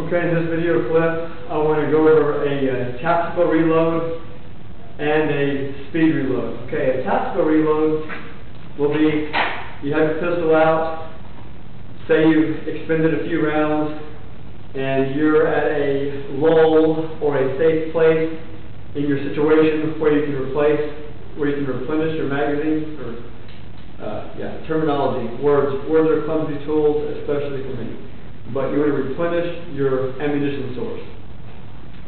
Okay, in this video clip, I want to go over a tactical reload and a speed reload. Okay, a tactical reload will be, you have your pistol out, say you've expended a few rounds, and you're at a lull or a safe place in your situation where you can replenish your magazine, or terminology, words are clumsy tools, especially for me. But you want to replenish your ammunition source.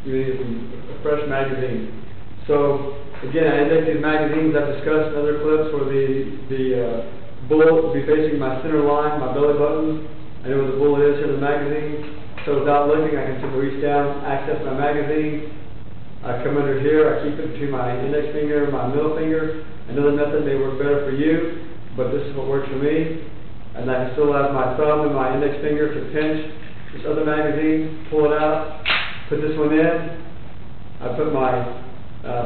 You need a fresh magazine. So again, I index these magazines. I've discussed in other clips where the bullet will be facing my center line, my belly button. I know where the bullet is here in the magazine. So without looking, I can simply reach down, access my magazine. I come under here. I keep it between my index finger and my middle finger. Another method may work better for you, but this is what works for me. And I can still have my thumb and my index finger to pinch this other magazine, pull it out, put this one in. I put my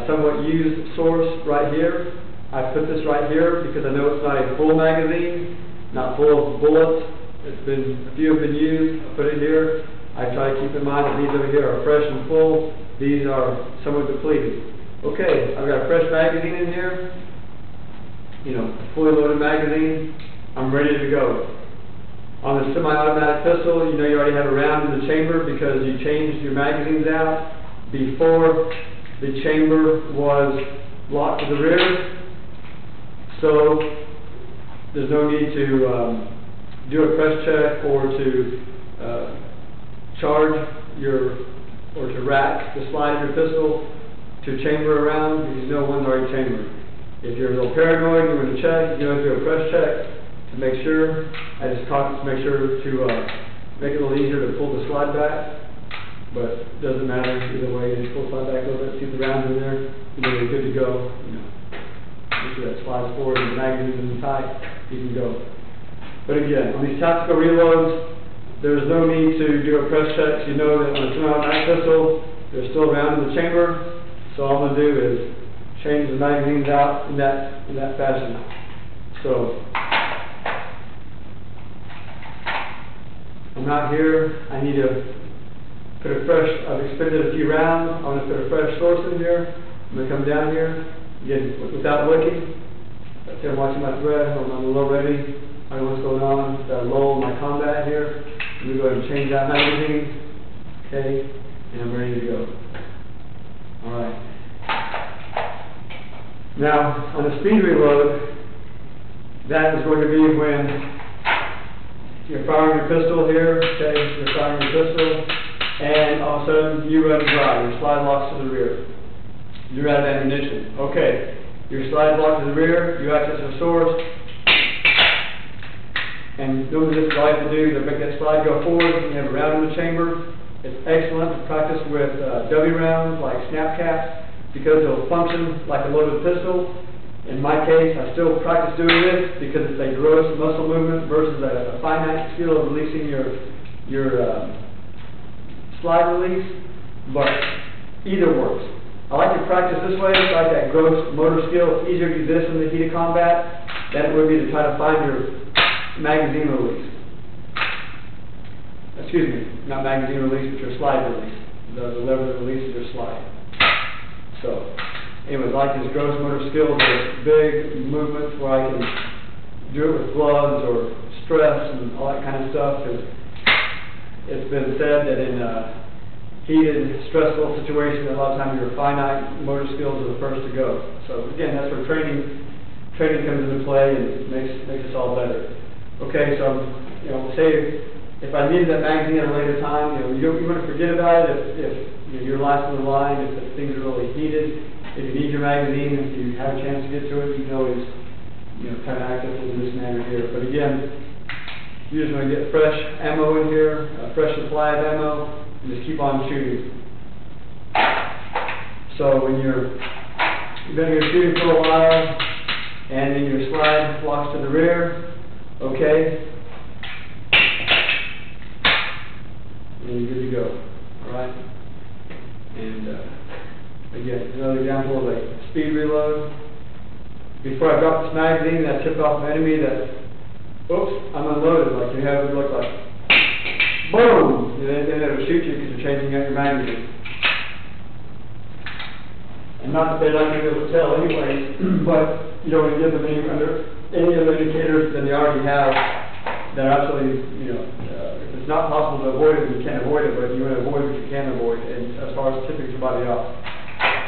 somewhat used source right here. I put this right here because I know it's not a full magazine, not full of bullets. A few have been used. I put it here. I try to keep in mind that these over here are fresh and full. These are somewhat depleted. Okay, I've got a fresh magazine in here. Fully loaded magazine. I'm ready to go. On the semi-automatic pistol, you know you already have a round in the chamber because you changed your magazines out before the chamber was locked to the rear. So there's no need to do a press check or to charge or to rack the slide of your pistol to chamber around because you know one's already chambered. If you're a little paranoid, you want to check, you know, do a press check. To make sure, I just talked to make sure to make it a little easier to pull the slide back, but it doesn't matter either way. You just pull the slide back a little bit, see the rounds in there, you're good to go. Make sure that slides forward and the magazine isn't tight, you can go. But again, on these tactical reloads, there's no need to do a press check. You know that on a semi-automatic pistol, there's still a round in the chamber, so all I'm going to do is change the magazines out in that fashion. So I'm out here, I need to put I've expended a few rounds, I want to put a fresh source in here. I'm going to come down here, again, without looking. I'm watching my thread, I'm a little ready, I know what's going on, got a lull in my combat here. I'm going to go ahead and change that magazine, okay, and I'm ready to go. Alright. Now, on the speed reload, that is going to be when you're firing your pistol here, okay, you're firing your pistol, and all of a sudden you run dry, your slide locks to the rear. You're out of ammunition. Okay, your slide locked to the rear, you access your source, and normally this is all you have to do to make that slide go forward. You have a round in the chamber. It's excellent to practice with dummy rounds like snap caps because they'll function like a loaded pistol. In my case, I still practice doing this because it's a gross muscle movement versus a finite skill of releasing your slide release, but either works. I like to practice this way. It's like that gross motor skill. It's easier to do this in the heat of combat than it would be to try to find your magazine release. Excuse me, not magazine release, but your slide release. The lever that releases your slide. So, anyways, I like this gross motor skills, those big movements where I can do it with gloves or stress and all that kind of stuff. It's been said that in heated, stressful situations, a lot of times your finite motor skills are the first to go. So again, that's where training comes into play and makes us all better. Okay, so say if I needed that magazine at a later time, you want to forget about it if your life's on the line, if things are really heated. If you need your magazine, if you have a chance to get to it, you can always, kind of access it in this manner here. But again, you just want to get fresh ammo in here, a fresh supply of ammo, and just keep on shooting. So when you've been here shooting for a while, and then your slide locks to the rear, okay, and you're good to go. All right, and again, another example of a speed reload. Before I drop this magazine, that tipped off an enemy that, oops, I'm unloaded, like you have it look like. boom, and then it'll shoot you because you're changing out your magazine. And not that they're not going to be able to tell anyway, but you don't want to give them any other indicators than they already have. They're absolutely, if it's not possible to avoid it, you can't avoid it, but you want to avoid what you can avoid, and as far as tipping somebody off.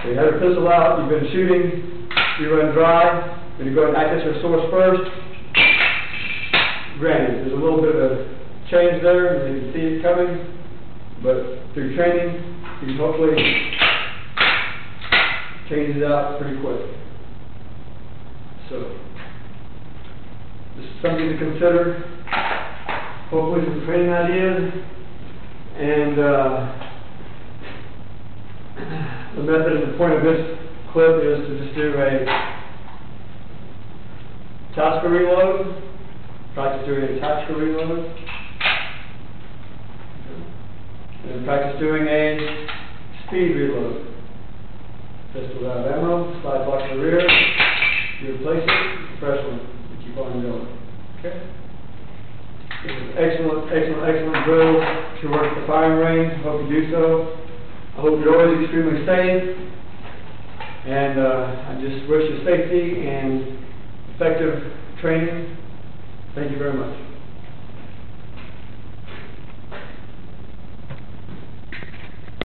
So you have your pistol out, you've been shooting, you run dry, when you go and access your source first, granted, there's a little bit of a change there, you can see it coming, but through training, you can hopefully change it out pretty quick. So, this is something to consider, hopefully some training ideas, and the method and the point of this clip is to just do a tactical reload, practice doing a tactical reload, and then practice doing a speed reload. Pistol out of ammo, slide block to the rear, you replace it, fresh one, you keep on going. Okay? This is excellent, excellent, excellent drill to work at the firing range. I hope you do so. I hope you're always extremely safe. And I just wish you safety and effective training. Thank you very much.